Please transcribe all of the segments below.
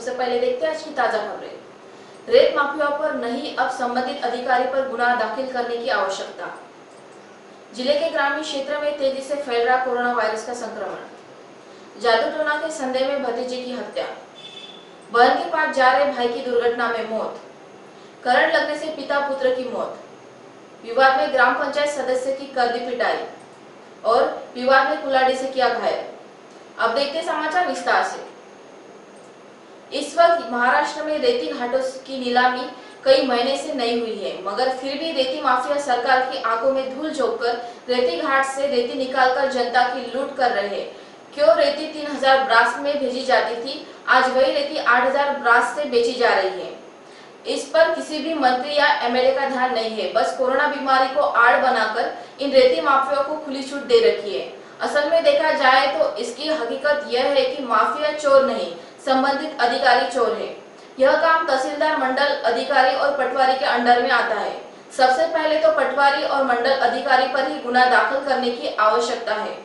सबसे पहले देखते हैं आज की ताजा खबरें। रेत माफियाओं पर नहीं, अब संबंधित अधिकारी पर गुनाह दाखिल करने की आवश्यकता। जिले के ग्रामीण क्षेत्र में तेजी से फैल रहा कोरोना वायरस का संक्रमण। जादू टोना के संदेह में भतीजे की हत्या। बहन के पास जा रहे भाई की दुर्घटना में मौत। करंट लगने से पिता पुत्र की मौत। विवाद में ग्राम पंचायत सदस्य की कर दी पिटाई और विवाद में कुल्हाड़ी से किया घायल। अब देखते हैं समाचार विस्तार से। इस वक्त महाराष्ट्र में रेती घाटों की नीलामी कई महीने से नहीं हुई है, मगर फिर भी रेती माफिया सरकार की आंखों में धूल झोंककर रेती घाट से रेती निकालकर जनता की लूट कर रहे हैं। क्यों रेती 3000 ब्रास में भेजी जाती थी, आज वही रेती 8000 ब्रास से बेची जा रही है। इस पर किसी भी मंत्री या एमएलए का ध्यान नहीं है। बस कोरोना बीमारी को आड़ बनाकर इन रेती माफियाओं को खुली छूट दे रखी है। असल में देखा जाए तो इसकी हकीकत यह है कि माफिया चोर नहीं, संबंधित अधिकारी चोर है। यह काम तहसीलदार, मंडल अधिकारी और पटवारी के अंडर में आता है। सबसे पहले तो पटवारी और मंडल अधिकारी पर ही गुना दाखिल करने की आवश्यकता है,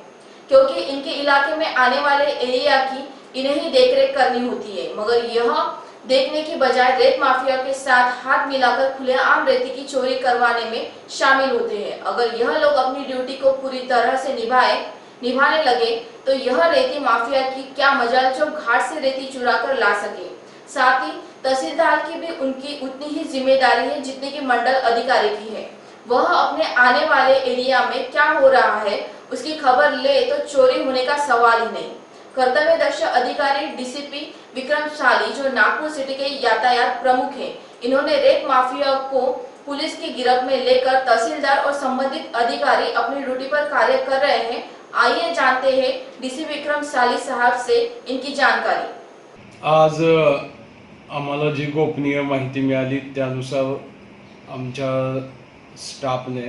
क्योंकि इनके इलाके में आने वाले एरिया की इन्हें ही देखरेख करनी होती है। मगर यह देखने की बजाय रेत माफिया के साथ हाथ मिलाकर खुलेआम रेती की चोरी करवाने में शामिल होते हैं। अगर यह लोग अपनी ड्यूटी को पूरी तरह से निभाने लगे तो यह रेती माफिया की क्या मजाल जो घाट से रेती चुरा कर ला सके। साथ ही तहसीलदार की भी उनकी उतनी ही जिम्मेदारी है जितनी की मंडल अधिकारी की है। वह अपने आने वाले एरिया में क्या हो रहा है उसकी खबर ले तो चोरी होने का सवाल ही नहीं। कर्तव्यदक्ष अधिकारी डीसीपी विक्रम साली, जो नागपुर सिटी के यातायात प्रमुख हैं, इन्होंने रेत माफिया को पुलिस की गिरफ्त में लेकर तहसीलदार और संबंधित अधिकारी अपनी ड्यूटी पर कार्य कर रहे हैं। आइए जानते हैं डीसी विक्रम साली साहब से इनकी जानकारी। आज आम्हाला जी गोपनीय माहिती मिळाली त्यानुसार आमच्या स्टाफने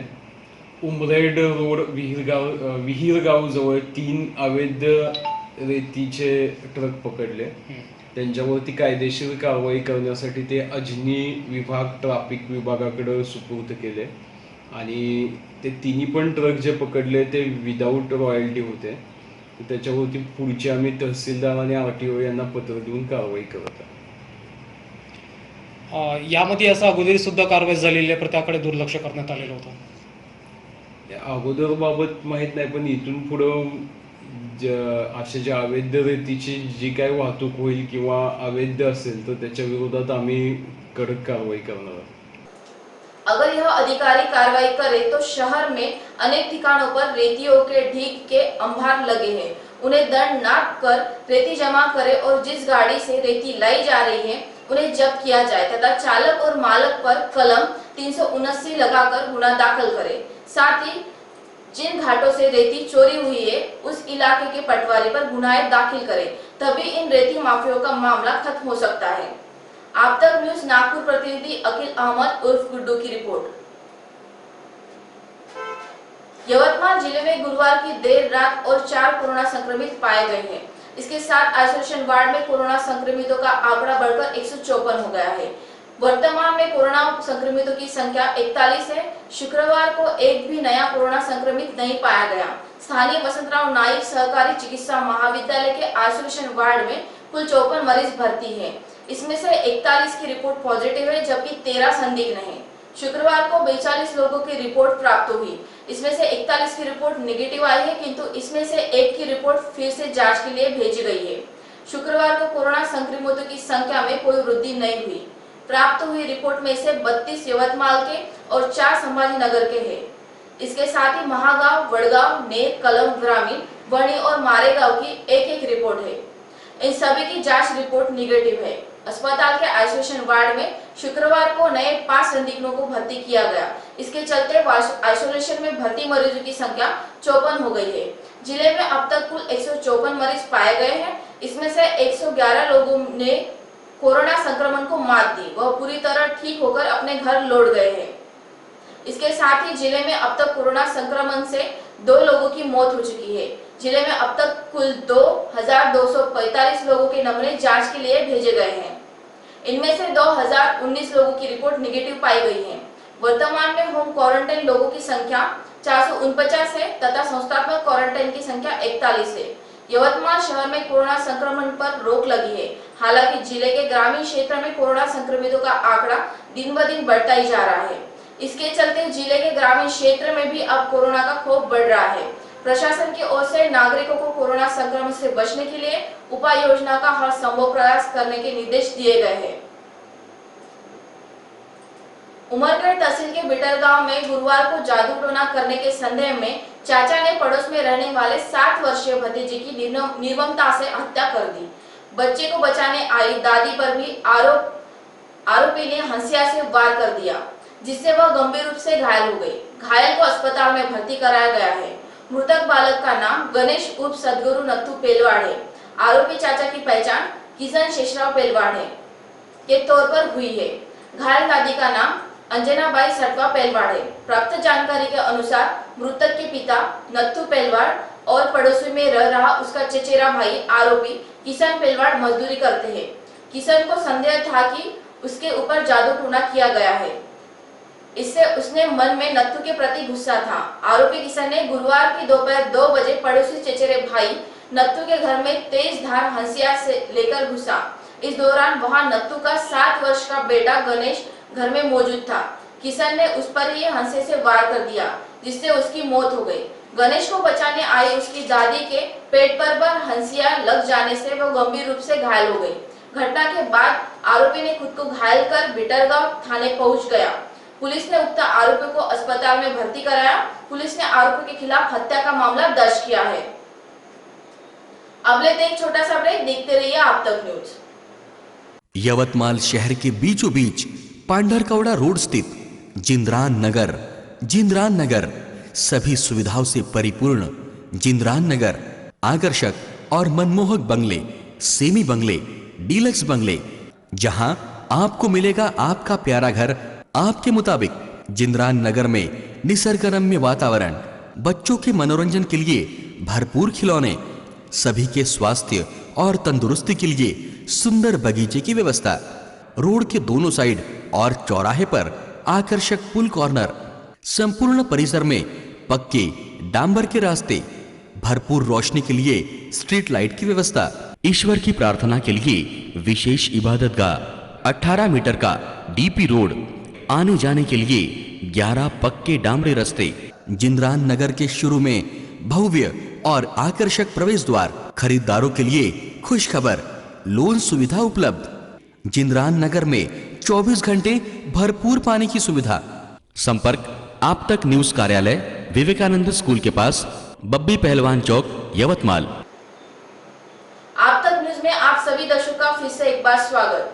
उमरेड रोड विहीरगाव जवळ 3 अवैध रेतीचे ट्रक पकडले। त्यांच्यावरती कायदेशीर कारवाई करण्यासाठी ते अजनी विभाग ट्रॅफिक विभागाकडे सुपूर्द केले आणि ते तिन्ही पण ट्रक जे पकडले ते विदाऊट रॉयल्टी होते। त्याच्यावरती पुढची आम्ही तहसीलदार आणि आरटीओ यांना पत्र देऊन कारवाई करत आहोत। यामध्ये असं अगोदर सुद्धा कारवाई झालेली आहे, त्याकडे दुर्लक्ष करण्यात आलेलं होतं। अगोदर बाबत माहित नाही, पण इथून पुढं अशा ज्या अवैध रेतीची जी काही वाहतूक होईल किंवा अवैध असेल तर त्याच्या विरोधात आम्ही कडक कारवाई करणार आहोत। अगर यह अधिकारी कार्रवाई करे तो शहर में अनेक ठिकानों पर रेतियों के ढीक के अंबार लगे हैं। उन्हें दंड नाप कर रेती जमा करे और जिस गाड़ी से रेती लाई जा रही है उन्हें जब्त किया जाए तथा चालक और मालक पर कलम 379 लगाकर गुना दाखिल करे। साथ ही जिन घाटों से रेती चोरी हुई है उस इलाके के पटवारी पर गुनाह दाखिल करे, तभी इन रेती माफियाओं का मामला खत्म हो सकता है। आप तक न्यूज नागपुर प्रतिनिधि अखिल अहमद उर्फ गुड्डू की रिपोर्ट। यवतमाल जिले में गुरुवार की देर रात और 4 कोरोना संक्रमित पाए गए हैं। इसके साथ आइसोलेशन वार्ड में कोरोना संक्रमितों का आंकड़ा बढ़कर 154 हो गया है। वर्तमान में कोरोना संक्रमितों की संख्या 41 है। शुक्रवार को एक भी नया कोरोना संक्रमित नहीं पाया गया। स्थानीय वसंतराव नाइक सहकारी चिकित्सा महाविद्यालय के आइसोलेशन वार्ड में कुल 54 मरीज भर्ती हैं। इसमें से 41 की रिपोर्ट पॉजिटिव है, जबकि 13 संदिग्ध हैं। शुक्रवार को 42 लोगों की रिपोर्ट प्राप्त हुई। इसमें से 41 की रिपोर्ट नेगेटिव आई है, किंतु इसमें से एक की रिपोर्ट फिर से जांच के लिए भेजी गई है। शुक्रवार को कोरोना संक्रमितों की संख्या में कोई वृद्धि नहीं हुई। प्राप्त हुई रिपोर्ट में से 32 यवतमाल के और 4 संभाजीनगर के हैं। इसके साथ ही महागांव, वडगांव, नेर, कलम ग्रामीण, वणी और मारेगांव की एक रिपोर्ट है। इन सभी की जांच रिपोर्ट निगेटिव है। अस्पताल के आइसोलेशन वार्ड में शुक्रवार को नए 5 संदिग्धों को भर्ती किया गया। इसके चलते आइसोलेशन में भर्ती मरीजों की संख्या 54 हो गई है। जिले में अब तक कुल 154 मरीज पाए गए हैं। इसमें से 111 लोगों ने कोरोना संक्रमण को मात दी, वह पूरी तरह ठीक होकर अपने घर लौट गए हैं। इसके साथ ही जिले में अब तक कोरोना संक्रमण से 2 लोगों की मौत हो चुकी है। जिले में अब तक कुल 2245 लोगों के नमूने जांच के लिए भेजे गए हैं। इनमें से 2019 लोगों की रिपोर्ट निगेटिव पाई गई है। वर्तमान में होम क्वारंटाइन लोगों की संख्या 449 है तथा संस्थात्मक क्वारंटाइन की संख्या 41 है। यवतमाल शहर में कोरोना संक्रमण पर रोक लगी है। हालांकि जिले के ग्रामीण क्षेत्र में कोरोना संक्रमितों का आंकड़ा दिन ब दिन बढ़ता ही जा रहा है। इसके चलते जिले के ग्रामीण क्षेत्र में भी अब कोरोना का खौफ बढ़ रहा है। प्रशासन की ओर से नागरिकों को कोरोना संक्रमण से बचने के लिए उपाय योजना का हर संभव प्रयास करने के निर्देश दिए गए हैं। उमरगढ़ तहसील के बिटर गांव में गुरुवार को जादू टोना करने के संदेह में चाचा ने पड़ोस में रहने वाले 7 वर्षीय भतीजे की निर्ममता से हत्या कर दी। बच्चे को बचाने आई दादी पर भी आरोपी ने हंसिया से वार कर दिया, जिससे वह गंभीर रूप से घायल हो गई। घायल को अस्पताल में भर्ती कराया गया है। मृतक बालक का नाम गणेश उर्फ सदगुरु नत्थु पेलवाड़ है। आरोपी चाचा की पहचान किशन शेषराव पेलवाड़ के तौर पर हुई है। घायल दादी का नाम अंजनाबाई सटवा पेलवाड़ है। प्राप्त जानकारी के अनुसार मृतक के पिता नत्थु पेलवाड़ और पड़ोसी में रह रहा उसका चचेरा भाई आरोपी किशन पेलवाड़ मजदूरी करते हैं। किशन को संदेह था कि उसके ऊपर जादू टोना किया गया है। इससे उसने मन में नत्थु के प्रति गुस्सा था। आरोपी किशन ने गुरुवार की दोपहर 2 बजे पड़ोसी चचेरे भाई नत्थु के घर में तेज धार हंसिया से लेकर घुसा। इस दौरान वहां नत्थु का 7 वर्ष का बेटा गणेश घर में मौजूद था। किशन ने उस पर ही हंसे से वार कर दिया, जिससे उसकी मौत हो गई। गणेश को बचाने आई उसकी दादी के पेट पर हंसिया लग जाने से वह गंभीर रूप से घायल हो गई। घटना के बाद आरोपी ने खुद को घायल कर बिटरगांव थाने पहुंच गया। पुलिस ने उक्त आरोपी को अस्पताल में भर्ती कराया। पुलिस ने आरोपी के खिलाफ हत्या का मामला दर्ज किया है। अब लेते एक छोटा सा ब्रेक, देखते रहिए आप तक न्यूज। यवतमाल शहर के बीचों बीच पांढरकवड़ा रोड स्थित जिंद्रान नगर सभी सुविधाओं से परिपूर्ण जिंद्रान नगर आकर्षक और मनमोहक बंगले, सेमी बंगले, डीलक्स बंगले, जहां आपको मिलेगा आपका प्यारा घर आपके मुताबिक। जिंद्रान नगर में निसर्गरम्य वातावरण, बच्चों के मनोरंजन के लिए भरपूर खिलौने, सभी के स्वास्थ्य और तंदुरुस्ती के लिए सुंदर बगीचे की व्यवस्था, रोड के दोनों साइड और चौराहे पर आकर्षक पुल कॉर्नर, संपूर्ण परिसर में पक्के डांबर के रास्ते, भरपूर रोशनी के लिए स्ट्रीट लाइट की व्यवस्था, ईश्वर की प्रार्थना के लिए विशेष इबादतगाह, 18 मीटर का डीपी रोड, आने जाने के लिए 11 पक्के डामरे रास्ते। जिंद्रान नगर के शुरू में भव्य और आकर्षक प्रवेश द्वार। खरीदारों के लिए खुश खबर, लोन सुविधा उपलब्ध। जिंद्रान नगर में 24 घंटे भरपूर पानी की सुविधा। संपर्क आप तक न्यूज कार्यालय, विवेकानंद स्कूल के पास, बब्बी पहलवान चौक, यवतमाल। आप तक न्यूज में आप सभी दर्शकों का फिर से एक बार स्वागत।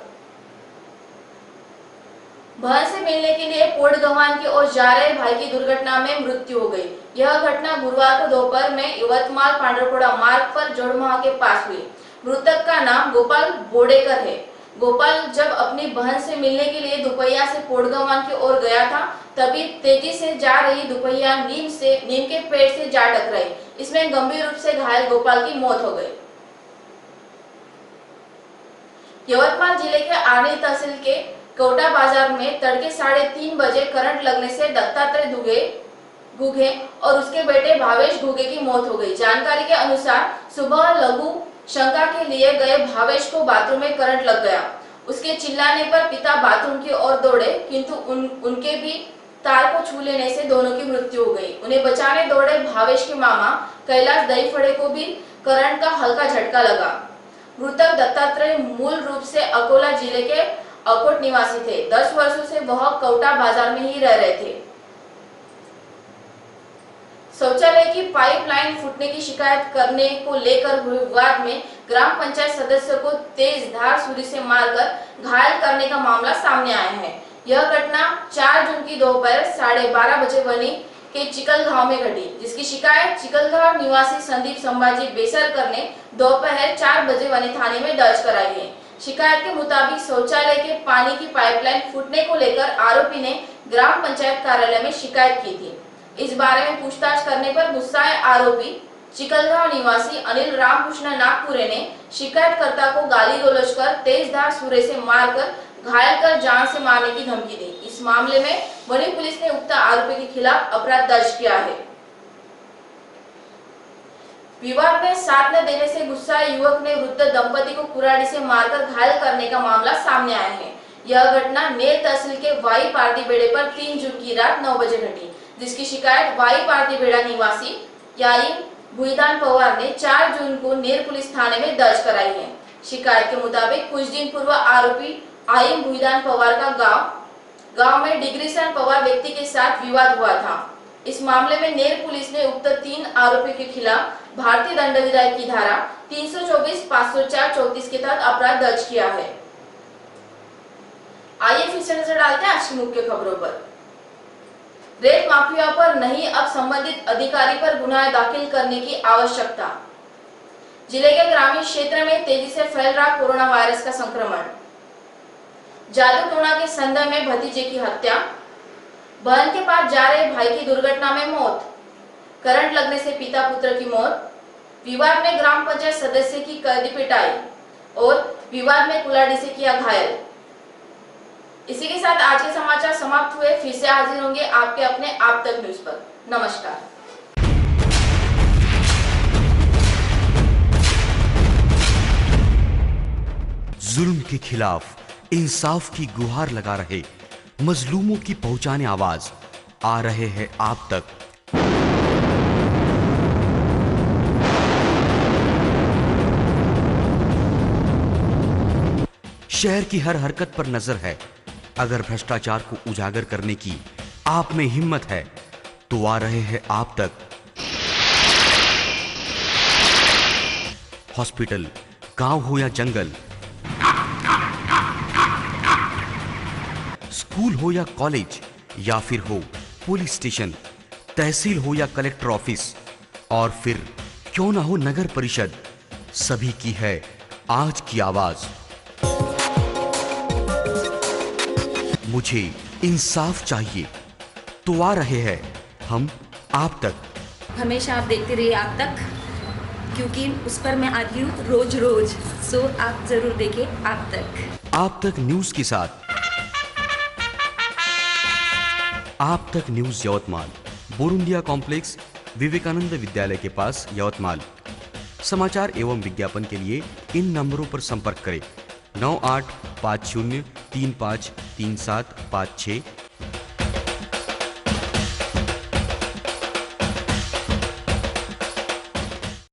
बहन से मिलने के लिए पोडगवान की ओर जा रहे भाई की दुर्घटना में मृत्यु हो गई। यह घटना गुरुवार को दोपहर में यवतमाल पांढरकवड़ा मार्ग पर जोड़महा के पास हुई। मृतक का नाम गोपाल बोडेकर है। गोपाल जब अपनी बहन से मिलने के लिए दुपहिया से पोडगवान की ओर गया था, तभी तेजी से जा रही दुपहिया नीम के पेड़ से जा टकराई। इसमें गंभीर रूप से घायल गोपाल की मौत हो गई। यवतमाल जिले के आर्नी तहसील के कोटा बाजार में तड़के 3:30 बजे करंट लगने से दत्तात्रेय घुगे और उसके बेटे भावेश घुगे की मौत हो गई। जानकारी के अनुसार सुबह लघु शंका के लिए गए भावेश को बाथरूम में करंट लग गया। उसके चिल्लाने पर पिता बाथरूम की ओर दौड़े, किंतु उनके भी तार को छू लेने से दोनों की मृत्यु हो गई। उन्हें बचाने दौड़े भावेश के मामा कैलाश दहीफड़े को भी करंट का हल्का झटका लगा। मृतक दत्तात्रेय मूल रूप से अकोला जिले के अकोट निवासी थे। 10 वर्षों से वह कोटा बाजार में ही रह रहे थे। शौचालय की पाइपलाइन फूटने की शिकायत करने को लेकर हुए विवाद में ग्राम पंचायत सदस्य को तेज धार छुरी से मारकर घायल करने का मामला सामने आया है। यह घटना 4 जून की दोपहर 12:30 बजे बनी के चिकलगांव में घटी, जिसकी शिकायत चिकलगांव निवासी संदीप संभाजी बेसरकर ने दोपहर 4 बजे बने थाने में दर्ज कराई है। शिकायत के मुताबिक शौचालय के पानी की पाइपलाइन फूटने को लेकर आरोपी ने ग्राम पंचायत कार्यालय में शिकायत की थी। इस बारे में पूछताछ करने पर गुस्साए आरोपी चिकलगांव निवासी अनिल रामकृष्ण नागपुरे ने शिकायतकर्ता को गाली गलौज कर तेजधार छुरे से मारकर घायल कर जान से मारने की धमकी दी। इस मामले में बनी पुलिस ने उक्त आरोपी के खिलाफ अपराध दर्ज किया है। विवाद में साथ न देने से गुस्साए युवक ने वृद्ध दंपति को कुराड़ी से मारकर घायल करने का मामला सामने आया है। यह घटना नेर तहसील के वाई पार्टी बेड़े पर 3 जून की रात 9 बजे घटी, जिसकी शिकायत वाई पार्टी बेड़ा निवासी याईम भुईदान पवार ने 4 जून को नेर पुलिस थाने में दर्ज कराई है। शिकायत के मुताबिक कुछ दिन पूर्व आरोपी आईम भुईदान पवार का गांव में डिग्रीसन पवार व्यक्ति के साथ विवाद हुआ था। इस मामले में नेर पुलिस ने उक्त 3 आरोपियों के खिलाफ भारतीय दंड विधेयक की धारा 324, 504, 34 के तहत अपराध दर्ज किया है। आइए फिर से नजर डालते हैं आज की मुख्य खबरों पर। रेत माफिया पर नहीं, अब संबंधित अधिकारी पर गुनाह दाखिल करने की आवश्यकता। जिले के ग्रामीण क्षेत्र में तेजी से फैल रहा कोरोना वायरस का संक्रमण। जादू टोना के संदेह में भतीजे की हत्या, बहन के पास जा रहे भाई की दुर्घटना में मौत, करंट लगने से पिता पुत्र की मौत, विवाद में ग्राम पंचायत सदस्य की कर दी पिटाई और विवाद में कुल्हाड़ी से किया घायल। इसी के साथ आज के समाचार समाप्त हुए। फिर से हाजिर होंगे आपके अपने आप तक न्यूज पर। नमस्कार। जुल्म के खिलाफ इंसाफ की गुहार लगा रहे मजलूमों की पहुंचाने आवाज आ रहे हैं आप तक। शहर की हर हरकत पर नजर है। अगर भ्रष्टाचार को उजागर करने की आप में हिम्मत है तो आ रहे हैं आप तक। हॉस्पिटल, गांव हो या जंगल, स्कूल हो या कॉलेज, या फिर हो पुलिस स्टेशन, तहसील हो या कलेक्टर ऑफिस, और फिर क्यों ना हो नगर परिषद, सभी की है आज की आवाज। मुझे इंसाफ चाहिए तो आ रहे हैं हम आप तक। हमेशा आप देखते रहिए आप तक, क्योंकि उस पर मैं आती हूँ रोज रोज। सो आप जरूर देखिए आप तक। आप तक न्यूज के साथ आप तक न्यूज यवतमाल, बोरुंडिया कॉम्प्लेक्स, विवेकानंद विद्यालय के पास यवतमाल। समाचार एवं विज्ञापन के लिए इन नंबरों पर संपर्क करें। 9850353756